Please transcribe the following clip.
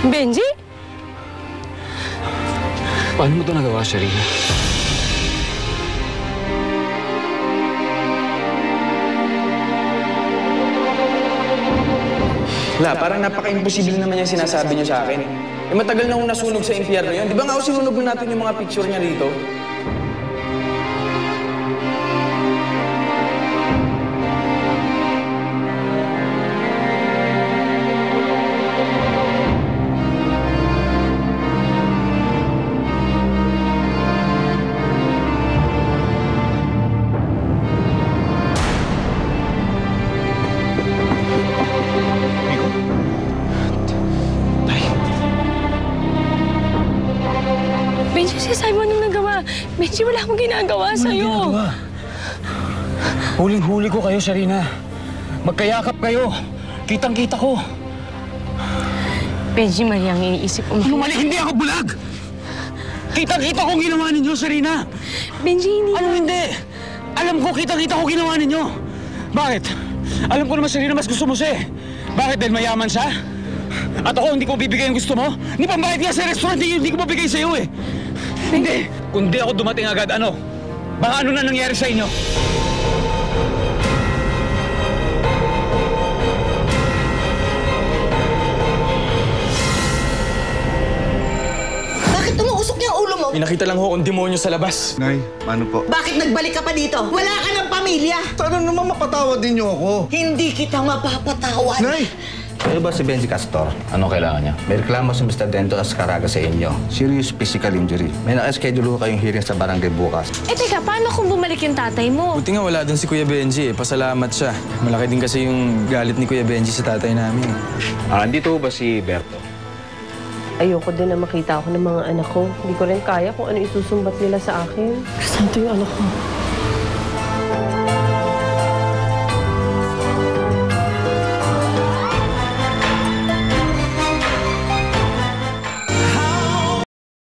Benji? Paano mo ito nagawa, Sharina? Parang napaka-imposible naman yung sinasabi niyo sa akin. Eh, matagal na akong nasunog sa impyerno yun. Di ba nga sinunog na natin yung mga picture niya rito? Benji, sasabi mo anong nagawa? Benji, wala akong ginagawa sa'yo. Huling-huli ko kayo, Sharina. Magkayakap kayo. Kitang-kita ko. Benji, mali ang iniisip ko. Ano mali? Hindi ako bulag! Kitang-kita ko ginawa ninyo, Sharina! Benji, hindi. Ano hindi? Alam ko, kitang-kita ko ginawa ninyo. Bakit? Alam ko naman, Sharina, mas gusto mo siya eh. Bakit? Dahil mayaman siya? At ako, hindi ko bibigay ang gusto mo? Hindi pambayad nga sa restaurant, hindi ko mabigay sa'yo eh. Hindi! Kung di ako dumating agad, ano? Baka ano na nangyari sa inyo? Bakit umuusok niya ang ulo mo? May nakita lang ho akong demonyo sa labas. Nay, paano po? Bakit nagbalik ka pa dito? Wala ka ng pamilya! Sana naman mapatawad din niyo ako. Hindi kita mapapatawad. Nay! Kayo ba si Benji Castor? Ano kailangan niya? May reklamo si Mr. Dento Ascaraga sa inyo. Serious physical injury. May naka-schedule kayong hearing sa barangay bukas. Eh, teka, paano kung bumalik yung tatay mo? Buti nga wala doon si Kuya Benji eh. Pasalamat siya. Malaki din kasi yung galit ni Kuya Benji sa tatay namin. Andito ba si Berto? Ayoko din na makita ako ng mga anak ko. Hindi ko rin kaya kung ano isusumbat nila sa akin. Santo yung anak ko.